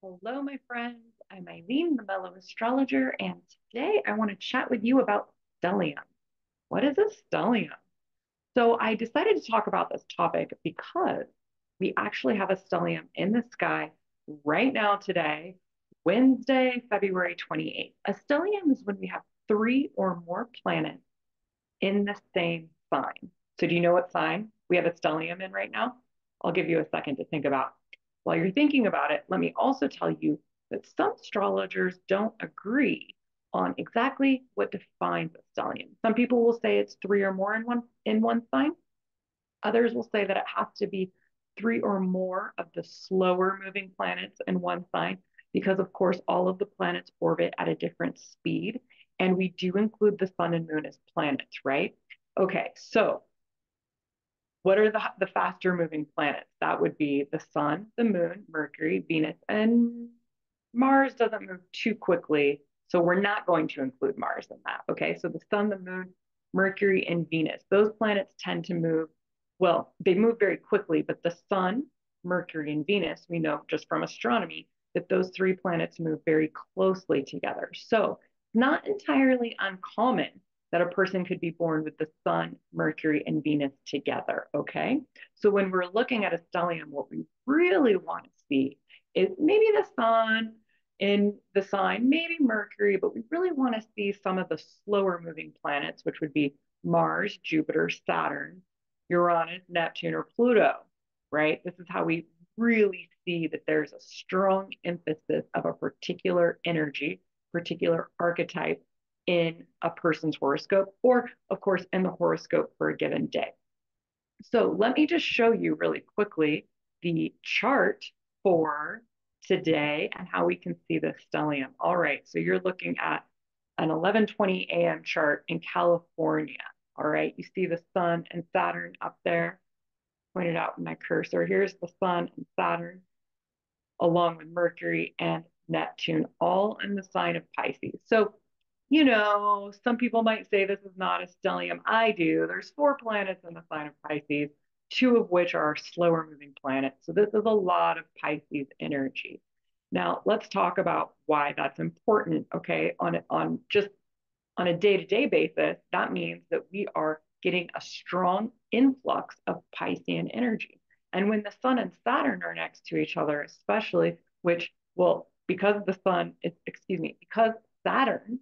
Hello, my friends. I'm Eileen, the Mellow Astrologer, and today I want to chat with you about stellium. What is a stellium? So I decided to talk about this topic because we actually have a stellium in the sky right now today, Wednesday, February 28th. A stellium is when we have three or more planets in the same sign. So do you know what sign we have a stellium in right now? I'll give you a second to think about. While you're thinking about it, let me also tell you that some astrologers don't agree on exactly what defines a stellium. Some people will say it's three or more in one sign. Others will say that it has to be three or more of the slower moving planets in one sign, because of course all of the planets orbit at a different speed. And we do include the sun and moon as planets, right? Okay, so what are the faster moving planets? That would be the sun, the moon, Mercury, Venus, and Mars doesn't move too quickly. So we're not going to include Mars in that. Okay. So the sun, the moon, Mercury, and Venus, those planets tend to move, well, they move very quickly, but the sun, Mercury, and Venus, we know just from astronomy that those three planets move very closely together. So not entirely uncommon that a person could be born with the sun, Mercury, and Venus together. Okay. So when we're looking at a stellium, what we really want to see is maybe the sun in the sign, maybe Mercury, but we really want to see some of the slower moving planets, which would be Mars, Jupiter, Saturn, Uranus, Neptune, or Pluto, right? This is how we really see that there's a strong emphasis of a particular energy, particular archetype in a person's horoscope, or of course, in the horoscope for a given day. So let me just show you really quickly the chart for today and how we can see the stellium. All right, so you're looking at an 11:20 a.m. chart in California. All right, you see the sun and Saturn up there, pointed out with my cursor. Here's the sun and Saturn, along with Mercury and Neptune, all in the sign of Pisces. So, some people might say this is not a stellium. I do. There's four planets in the sign of Pisces, two of which are slower moving planets. So this is a lot of Pisces energy. Now, let's talk about why that's important, okay? On a day-to-day basis, that means that we are getting a strong influx of Piscean energy. And when the sun and Saturn are next to each other, especially, which, well, because the sun is, excuse me, because Saturn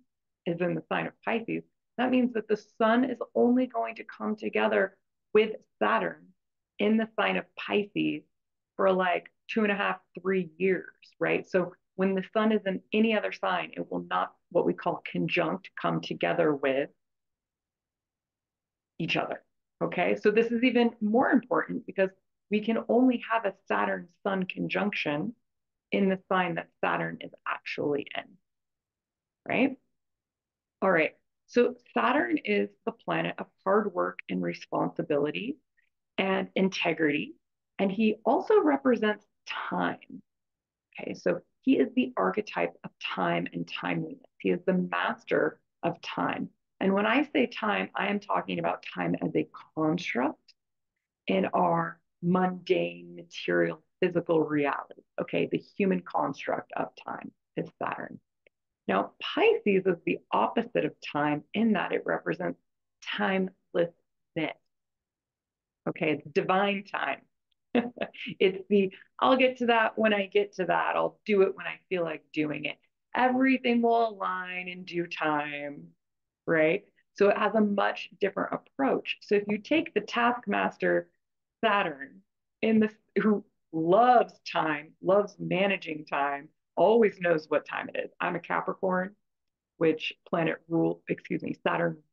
is in the sign of Pisces, that means that the sun is only going to come together with Saturn in the sign of Pisces for like 2.5, 3 years, right? So when the sun is in any other sign, it will not, what we call conjunct, come together with each other. Okay, so this is even more important because we can only have a Saturn Sun conjunction in the sign that Saturn is actually in, right? All right, so Saturn is the planet of hard work and responsibility and integrity, and he also represents time. Okay, so he is the archetype of time and timeliness. He is the master of time. And when I say time, I am talking about time as a construct in our mundane, material, physical reality. Okay, the human construct of time is Saturn. Now, Pisces is the opposite of time in that it represents timelessness. Okay, it's divine time. It's the, I'll get to that when I get to that. I'll do it when I feel like doing it. Everything will align in due time, right? So it has a much different approach. So if you take the taskmaster Saturn in this, who loves time, loves managing time, always knows what time it is. I'm a Capricorn, which Saturn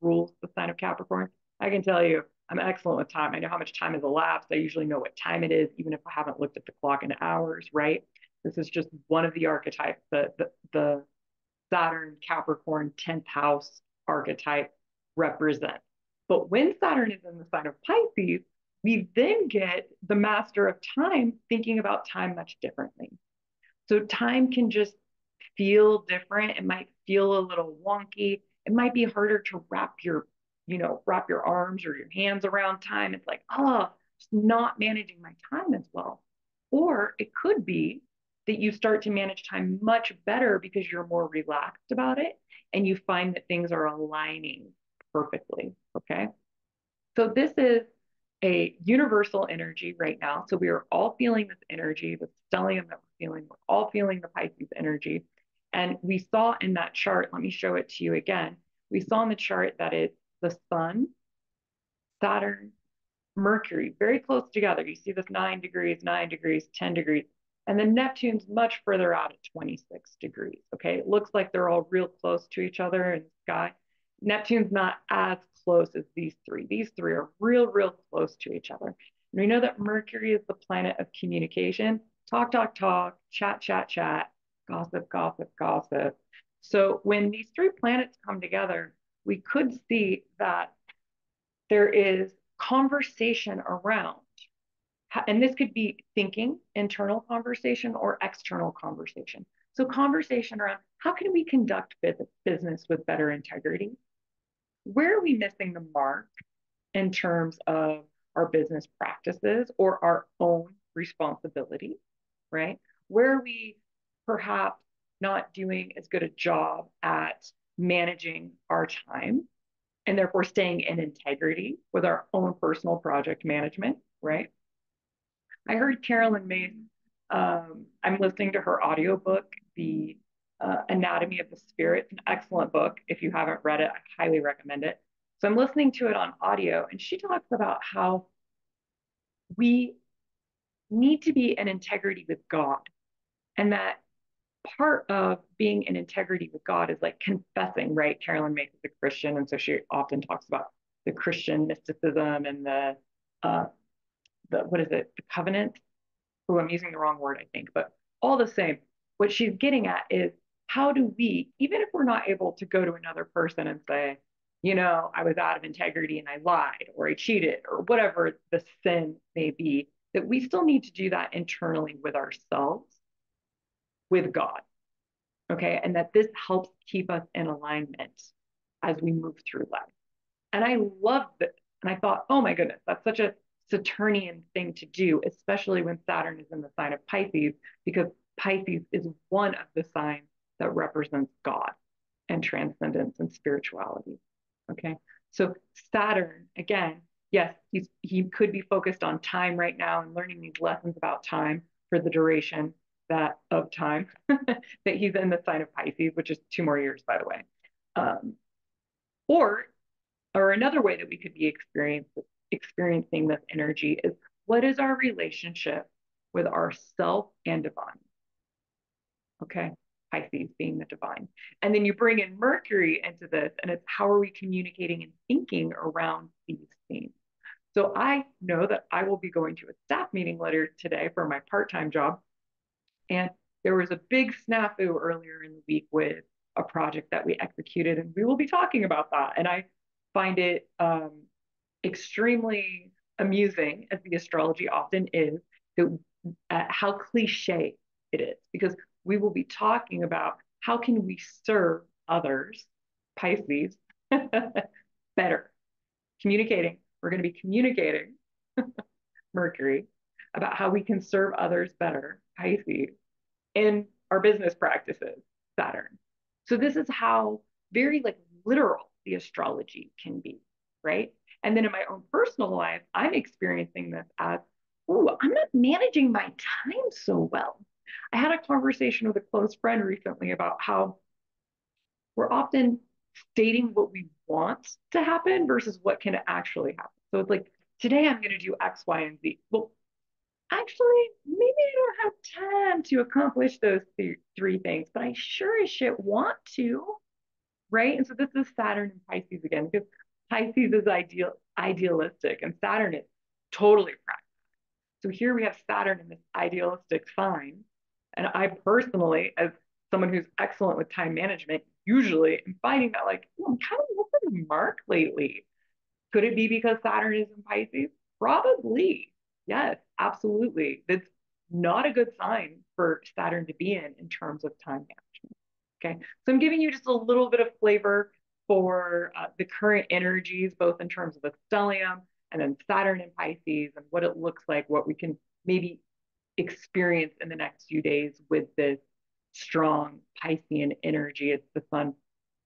rules the sign of Capricorn. I can tell you, I'm excellent with time. I know how much time has elapsed. I usually know what time it is, even if I haven't looked at the clock in hours, right? This is just one of the archetypes, the Saturn Capricorn 10th house archetype represents. But when Saturn is in the sign of Pisces, we then get the master of time thinking about time much differently. So time can just feel different. It might feel a little wonky. It might be harder to wrap your arms or your hands around time. It's like, oh, just not managing my time as well. Or it could be that you start to manage time much better because you're more relaxed about it and you find that things are aligning perfectly. Okay. So this is a universal energy right now. So we are all feeling this energy, the stellium that we're feeling. We're all feeling the Pisces energy. And we saw in that chart, let me show it to you again. We saw in the chart that it's the sun, Saturn, Mercury, very close together. You see this 9 degrees, 10 degrees. And then Neptune's much further out at 26 degrees. Okay. It looks like they're all real close to each other in the sky. Neptune's not as close as these three. These three are real close to each other. And we know that Mercury is the planet of communication. Talk, talk, talk, chat, gossip, gossip, gossip. So when these three planets come together, we could see that there is conversation around, and this could be thinking, internal conversation or external conversation. So conversation around how can we conduct business with better integrity? Where are we missing the mark in terms of our business practices or our own responsibility, right? Where are we perhaps not doing as good a job at managing our time and therefore staying in integrity with our own personal project management, right? I heard Carolyn Mace, I'm listening to her audiobook, The Anatomy of the Spirit. It's an excellent book. If you haven't read it, I highly recommend it. So I'm listening to it on audio, and she talks about how we need to be in integrity with God, and that part of being in integrity with God is like confessing, right? Carolyn Mace is a Christian, and so she often talks about the Christian mysticism and uh, the what is it, the covenant? Oh, I'm using the wrong word, I think, but all the same, what she's getting at is how do we, even if we're not able to go to another person and say, I was out of integrity and I lied or I cheated or whatever the sin may be, that we still need to do that internally with ourselves, with God. Okay. And that this helps keep us in alignment as we move through life. And I loved it. And I thought, oh my goodness, that's such a Saturnian thing to do, especially when Saturn is in the sign of Pisces, because Pisces is one of the signs that represents God and transcendence and spirituality. Okay. So Saturn, again, yes, he could be focused on time right now and learning these lessons about time for the duration that of time that he's in the sign of Pisces, which is 2 more years, by the way. Um, or or another way that we could be experiencing this energy is what is our relationship with ourself and divine? Okay. Pisces being the divine. And then you bring in Mercury into this, and it's how are we communicating and thinking around these themes? So I know that I will be going to a staff meeting later today for my part-time job. And there was a big snafu earlier in the week with a project that we executed, and we will be talking about that. And I find it extremely amusing, as the astrology often is, that, how cliche it is, because we will be talking about how can we serve others, Pisces, better. Communicating. We're going to be communicating, Mercury, about how we can serve others better, Pisces, in our business practices, Saturn. So this is how very like literal the astrology can be, right? And then in my own personal life, I'm experiencing this as, oh, I'm not managing my time so well. I had a conversation with a close friend recently about how we're often stating what we want to happen versus what can actually happen. So it's like, today I'm going to do X, Y, and Z. Well, actually, maybe I don't have time to accomplish those three things, but I sure as shit want to, right? And so this is Saturn and Pisces again, because Pisces is idealistic, and Saturn is totally practical. So here we have Saturn in this idealistic sign, and I personally, as someone who's excellent with time management, usually am finding that like, I'm kind of missing the mark lately. Could it be because Saturn is in Pisces? Probably. Yes, absolutely. That's not a good sign for Saturn to be in terms of time management. Okay. So I'm giving you just a little bit of flavor for the current energies, both in terms of the stellium and then Saturn and Pisces and what it looks like, what we can maybe experience in the next few days with this strong Piscean energy. It's the sun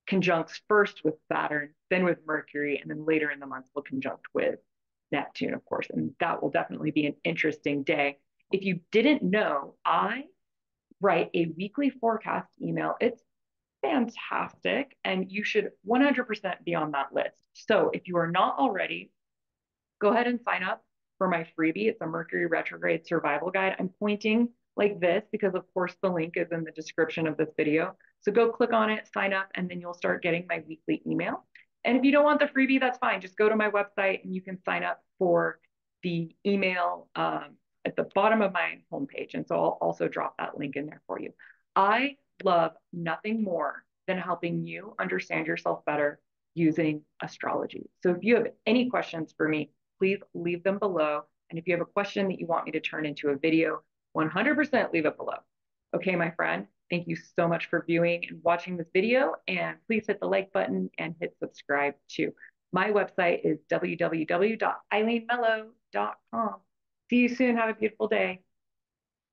conjuncts first with Saturn, then with Mercury, and then later in the month will conjunct with Neptune, of course. And that will definitely be an interesting day. If you didn't know, I write a weekly forecast email. It's fantastic, and you should 100% be on that list. So if you are not already, go ahead and sign up for my freebie. It's a Mercury retrograde survival guide. I'm pointing like this because, of course, the link is in the description of this video. So go click on it, sign up, and then you'll start getting my weekly email. And if you don't want the freebie, that's fine. Just go to my website and you can sign up for the email at the bottom of my homepage. And so I'll also drop that link in there for you. I love nothing more than helping you understand yourself better using astrology. So if you have any questions for me, please leave them below. And if you have a question that you want me to turn into a video, 100% leave it below. Okay, my friend, thank you so much for viewing and watching this video. And please hit the like button and hit subscribe too. My website is www.eileenmello.com. See you soon. Have a beautiful day.